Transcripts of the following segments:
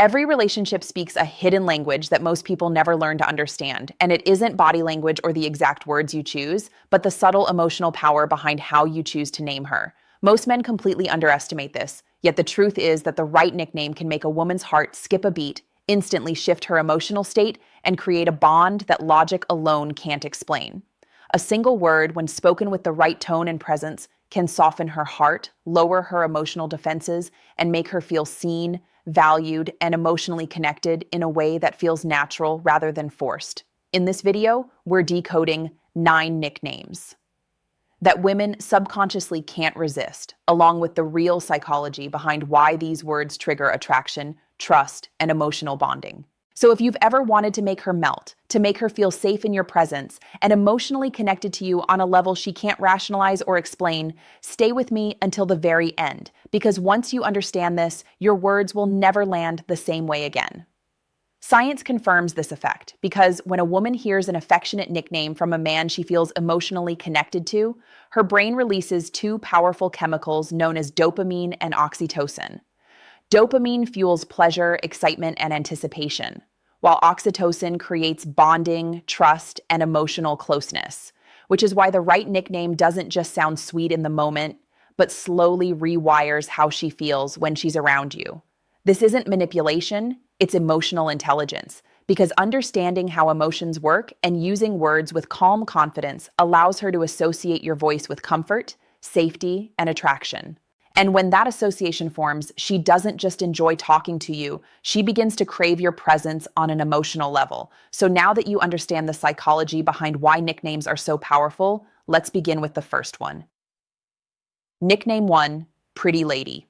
Every relationship speaks a hidden language that most people never learn to understand, and it isn't body language or the exact words you choose, but the subtle emotional power behind how you choose to name her. Most men completely underestimate this, yet the truth is that the right nickname can make a woman's heart skip a beat, instantly shift her emotional state, and create a bond that logic alone can't explain. A single word, when spoken with the right tone and presence, can soften her heart, lower her emotional defenses, and make her feel seen, valued, and emotionally connected in a way that feels natural rather than forced. In this video, we're decoding 9 nicknames that women subconsciously can't resist, along with the real psychology behind why these words trigger attraction, trust, and emotional bonding. So if you've ever wanted to make her melt, to make her feel safe in your presence, and emotionally connected to you on a level she can't rationalize or explain, stay with me until the very end, because once you understand this, your words will never land the same way again. Science confirms this effect because when a woman hears an affectionate nickname from a man she feels emotionally connected to, her brain releases 2 powerful chemicals known as dopamine and oxytocin. Dopamine fuels pleasure, excitement, and anticipation, while oxytocin creates bonding, trust, and emotional closeness, which is why the right nickname doesn't just sound sweet in the moment, but slowly rewires how she feels when she's around you. This isn't manipulation, it's emotional intelligence, because understanding how emotions work and using words with calm confidence allows her to associate your voice with comfort, safety, and attraction. And when that association forms, she doesn't just enjoy talking to you, she begins to crave your presence on an emotional level. So now that you understand the psychology behind why nicknames are so powerful, let's begin with the first one. Nickname 1, Pretty Lady.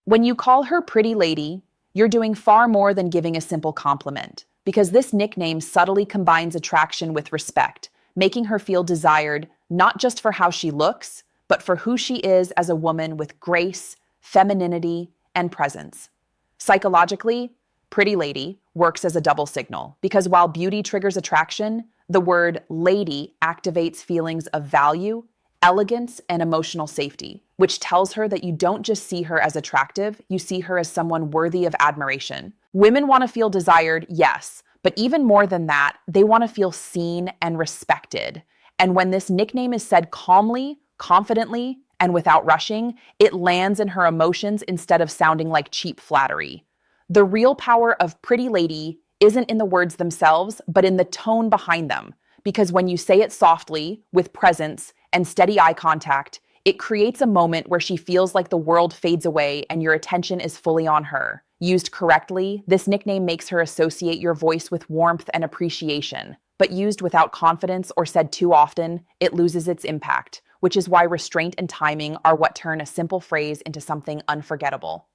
When you call her Pretty Lady, you're doing far more than giving a simple compliment, because this nickname subtly combines attraction with respect, making her feel desired not just for how she looks, but for who she is as a woman with grace, femininity, and presence. Psychologically, Pretty Lady works as a double signal, because while beauty triggers attraction, the word lady activates feelings of value, elegance, and emotional safety, which tells her that you don't just see her as attractive, you see her as someone worthy of admiration. Women want to feel desired, yes, but even more than that, they want to feel seen and respected. And when this nickname is said calmly, confidently, and without rushing, it lands in her emotions instead of sounding like cheap flattery. The real power of Pretty Lady isn't in the words themselves, but in the tone behind them. Because when you say it softly, with presence, and steady eye contact, it creates a moment where she feels like the world fades away and your attention is fully on her. Used correctly, this nickname makes her associate your voice with warmth and appreciation. But used without confidence or said too often, it loses its impact, which is why restraint and timing are what turn a simple phrase into something unforgettable.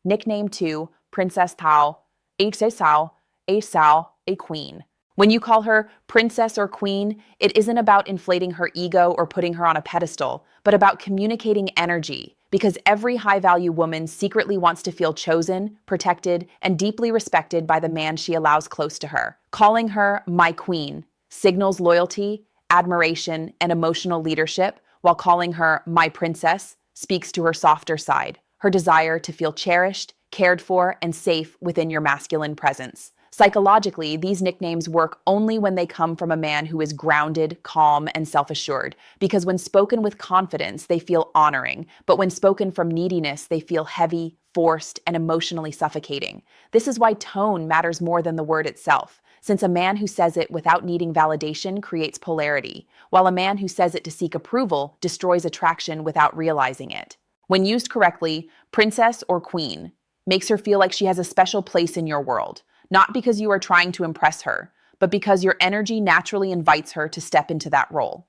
Nickname 2, Princess Tao, a Sao, a queen. When you call her princess or queen, it isn't about inflating her ego or putting her on a pedestal, but about communicating energy, because every high-value woman secretly wants to feel chosen, protected, and deeply respected by the man she allows close to her. Calling her my queen signals loyalty, admiration, and emotional leadership, while calling her my princess speaks to her softer side, her desire to feel cherished, cared for, and safe within your masculine presence. Psychologically, these nicknames work only when they come from a man who is grounded, calm, and self-assured, because when spoken with confidence, they feel honoring, but when spoken from neediness, they feel heavy, forced, and emotionally suffocating. This is why tone matters more than the word itself, since a man who says it without needing validation creates polarity, while a man who says it to seek approval destroys attraction without realizing it. When used correctly, princess or queen makes her feel like she has a special place in your world. Not because you are trying to impress her, but because your energy naturally invites her to step into that role.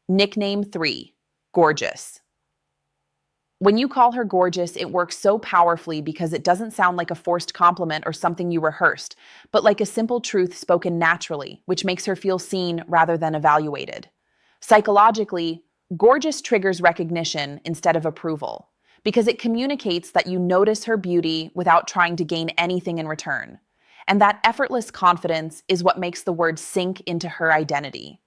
Nickname 3, Gorgeous. When you call her gorgeous, it works so powerfully because it doesn't sound like a forced compliment or something you rehearsed, but like a simple truth spoken naturally, which makes her feel seen rather than evaluated. Psychologically, gorgeous triggers recognition instead of approval, because it communicates that you notice her beauty without trying to gain anything in return. And that effortless confidence is what makes the word sink into her identity.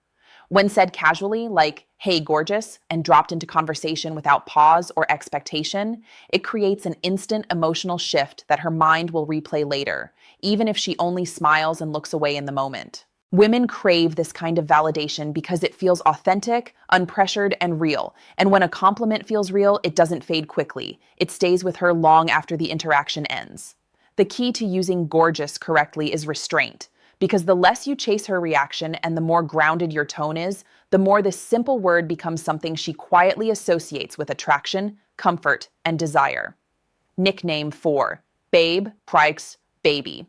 When said casually, like, hey, gorgeous, and dropped into conversation without pause or expectation, it creates an instant emotional shift that her mind will replay later, even if she only smiles and looks away in the moment. Women crave this kind of validation because it feels authentic, unpressured, and real. And when a compliment feels real, it doesn't fade quickly. It stays with her long after the interaction ends. The key to using gorgeous correctly is restraint, because the less you chase her reaction and the more grounded your tone is, the more this simple word becomes something she quietly associates with attraction, comfort, and desire. Nickname 4. Babe, Prikes, Baby.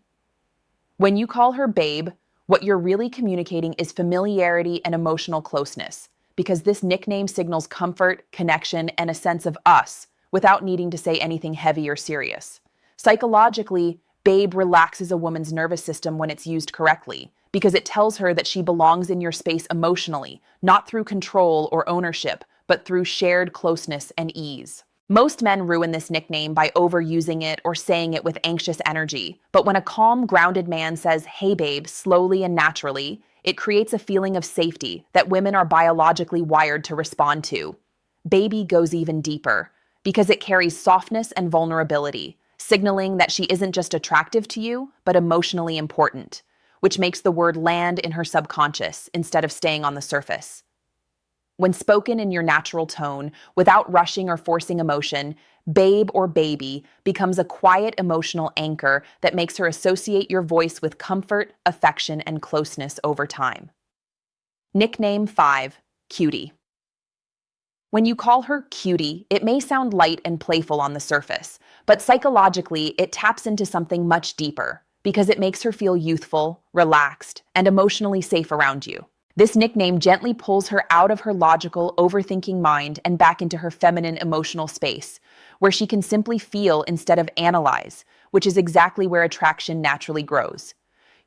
When you call her babe, what you're really communicating is familiarity and emotional closeness, because this nickname signals comfort, connection, and a sense of us without needing to say anything heavy or serious. Psychologically, babe relaxes a woman's nervous system when it's used correctly, because it tells her that she belongs in your space emotionally, not through control or ownership, but through shared closeness and ease. Most men ruin this nickname by overusing it or saying it with anxious energy, but when a calm, grounded man says, hey babe, slowly and naturally, it creates a feeling of safety that women are biologically wired to respond to. Baby goes even deeper, because it carries softness and vulnerability, signaling that she isn't just attractive to you, but emotionally important, which makes the word land in her subconscious instead of staying on the surface. When spoken in your natural tone, without rushing or forcing emotion, babe or baby becomes a quiet emotional anchor that makes her associate your voice with comfort, affection, and closeness over time. Nickname 5. Cutie. When you call her cutie, it may sound light and playful on the surface, but psychologically, it taps into something much deeper because it makes her feel youthful, relaxed, and emotionally safe around you. This nickname gently pulls her out of her logical, overthinking mind and back into her feminine emotional space, where she can simply feel instead of analyze, which is exactly where attraction naturally grows.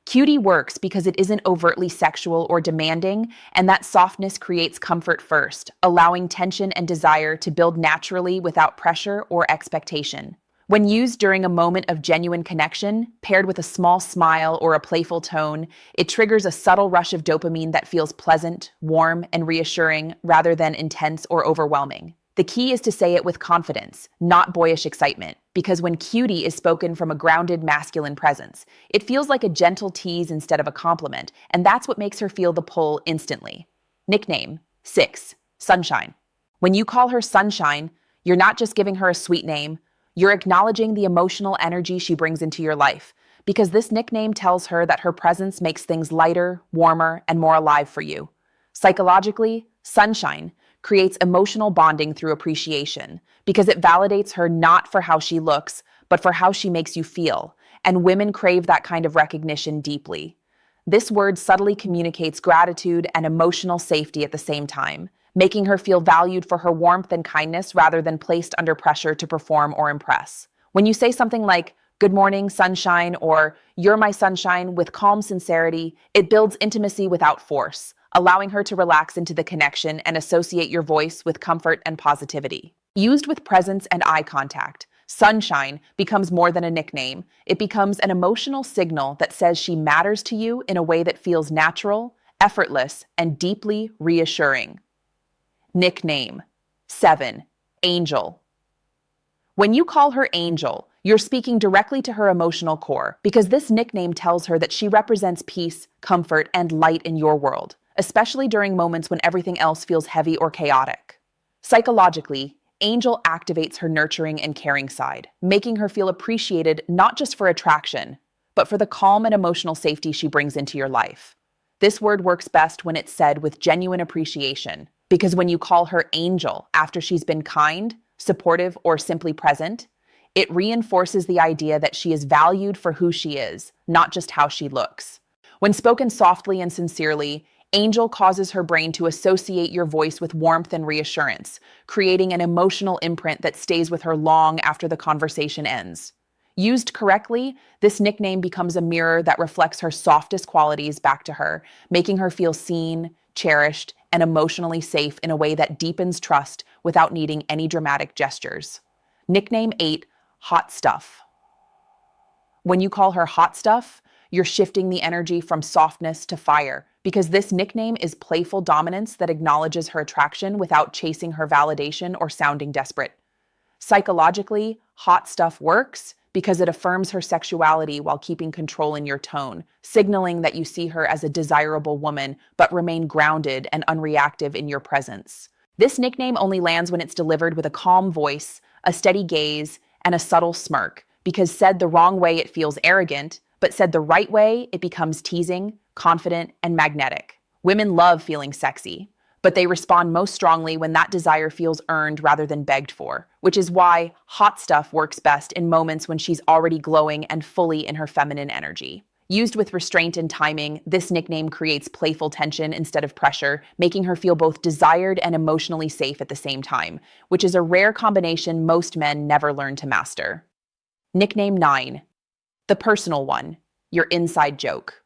Cutie works because it isn't overtly sexual or demanding, and that softness creates comfort first, allowing tension and desire to build naturally without pressure or expectation. When used during a moment of genuine connection, paired with a small smile or a playful tone, it triggers a subtle rush of dopamine that feels pleasant, warm, and reassuring rather than intense or overwhelming. The key is to say it with confidence, not boyish excitement, because when cutie is spoken from a grounded masculine presence, it feels like a gentle tease instead of a compliment, and that's what makes her feel the pull instantly. Nickname 6. Sunshine. When you call her Sunshine, you're not just giving her a sweet name, you're acknowledging the emotional energy she brings into your life, because this nickname tells her that her presence makes things lighter, warmer, and more alive for you. Psychologically, Sunshine creates emotional bonding through appreciation, because it validates her not for how she looks, but for how she makes you feel, and women crave that kind of recognition deeply. This word subtly communicates gratitude and emotional safety at the same time, making her feel valued for her warmth and kindness rather than placed under pressure to perform or impress. When you say something like, good morning, sunshine, or you're my sunshine with calm sincerity, it builds intimacy without force, allowing her to relax into the connection and associate your voice with comfort and positivity. Used with presence and eye contact, Sunshine becomes more than a nickname. It becomes an emotional signal that says she matters to you in a way that feels natural, effortless, and deeply reassuring. Nickname 7. Angel. When you call her Angel, you're speaking directly to her emotional core because this nickname tells her that she represents peace, comfort, and light in your world, especially during moments when everything else feels heavy or chaotic. Psychologically, Angel activates her nurturing and caring side, making her feel appreciated not just for attraction, but for the calm and emotional safety she brings into your life. This word works best when it's said with genuine appreciation, because when you call her Angel after she's been kind, supportive, or simply present, it reinforces the idea that she is valued for who she is, not just how she looks. When spoken softly and sincerely, Angel causes her brain to associate your voice with warmth and reassurance, creating an emotional imprint that stays with her long after the conversation ends. Used correctly, this nickname becomes a mirror that reflects her softest qualities back to her, making her feel seen, cherished, and emotionally safe in a way that deepens trust without needing any dramatic gestures. Nickname 8, Hot Stuff. When you call her Hot Stuff, you're shifting the energy from softness to fire because this nickname is playful dominance that acknowledges her attraction without chasing her validation or sounding desperate. Psychologically, hot stuff works because it affirms her sexuality while keeping control in your tone, signaling that you see her as a desirable woman but remain grounded and unreactive in your presence. This nickname only lands when it's delivered with a calm voice, a steady gaze, and a subtle smirk, because said the wrong way it feels arrogant, but said the right way it becomes teasing, confident, and magnetic. Women love feeling sexy, but they respond most strongly when that desire feels earned rather than begged for, which is why hot stuff works best in moments when she's already glowing and fully in her feminine energy. Used with restraint and timing, this nickname creates playful tension instead of pressure, making her feel both desired and emotionally safe at the same time, which is a rare combination most men never learn to master. Nickname 9. The personal one, your inside joke.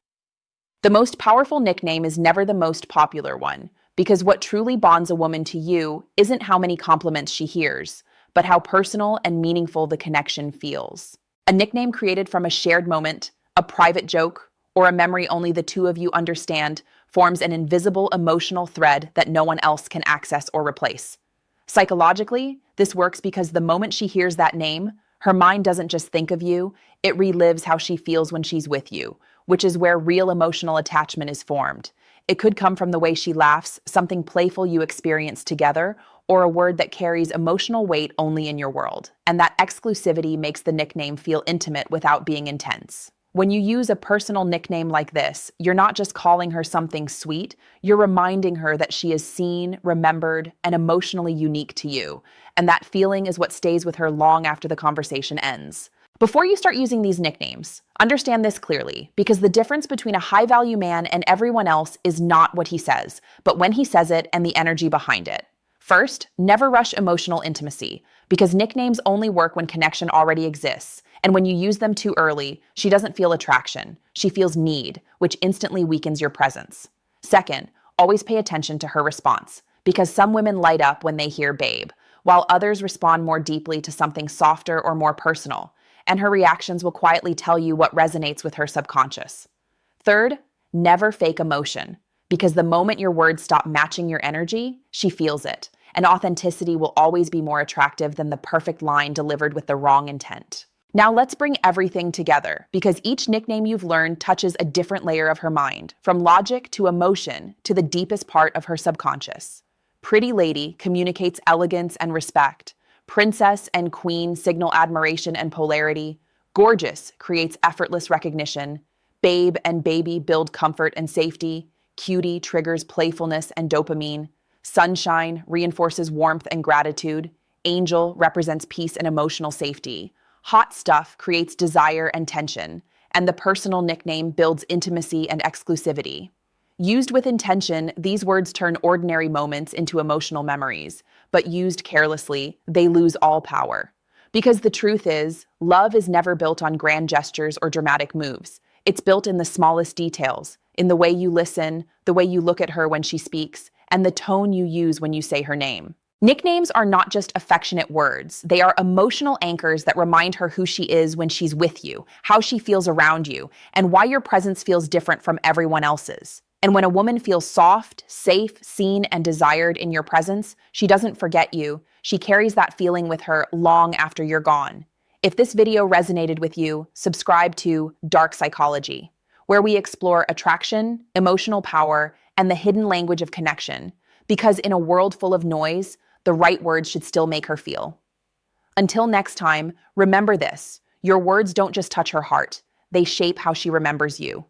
The most powerful nickname is never the most popular one, because what truly bonds a woman to you isn't how many compliments she hears, but how personal and meaningful the connection feels. A nickname created from a shared moment, a private joke, or a memory only the two of you understand forms an invisible emotional thread that no one else can access or replace. Psychologically, this works because the moment she hears that name, her mind doesn't just think of you, it relives how she feels when she's with you, which is where real emotional attachment is formed. It could come from the way she laughs, something playful you experience together, or a word that carries emotional weight only in your world. And that exclusivity makes the nickname feel intimate without being intense. When you use a personal nickname like this, you're not just calling her something sweet, you're reminding her that she is seen, remembered, and emotionally unique to you. And that feeling is what stays with her long after the conversation ends. Before you start using these nicknames, understand this clearly, because the difference between a high-value man and everyone else is not what he says, but when he says it and the energy behind it. First, never rush emotional intimacy, because nicknames only work when connection already exists. And when you use them too early, she doesn't feel attraction. She feels need, which instantly weakens your presence. Second, always pay attention to her response, because some women light up when they hear babe, while others respond more deeply to something softer or more personal, and her reactions will quietly tell you what resonates with her subconscious. Third, never fake emotion, because the moment your words stop matching your energy, she feels it, and authenticity will always be more attractive than the perfect line delivered with the wrong intent. Now let's bring everything together, because each nickname you've learned touches a different layer of her mind, from logic to emotion to the deepest part of her subconscious. Pretty lady communicates elegance and respect. Princess and queen signal admiration and polarity. Gorgeous creates effortless recognition. Babe and baby build comfort and safety. Cutie triggers playfulness and dopamine. Sunshine reinforces warmth and gratitude. Angel represents peace and emotional safety. Hot stuff creates desire and tension, and the personal nickname builds intimacy and exclusivity. Used with intention, these words turn ordinary moments into emotional memories, but used carelessly, they lose all power. Because the truth is, love is never built on grand gestures or dramatic moves. It's built in the smallest details, in the way you listen, the way you look at her when she speaks, and the tone you use when you say her name. Nicknames are not just affectionate words. They are emotional anchors that remind her who she is when she's with you, how she feels around you, and why your presence feels different from everyone else's. And when a woman feels soft, safe, seen, and desired in your presence, she doesn't forget you. She carries that feeling with her long after you're gone. If this video resonated with you, subscribe to Dark Psychology, where we explore attraction, emotional power, and the hidden language of connection. Because in a world full of noise, the right words should still make her feel. Until next time, remember this: your words don't just touch her heart, they shape how she remembers you.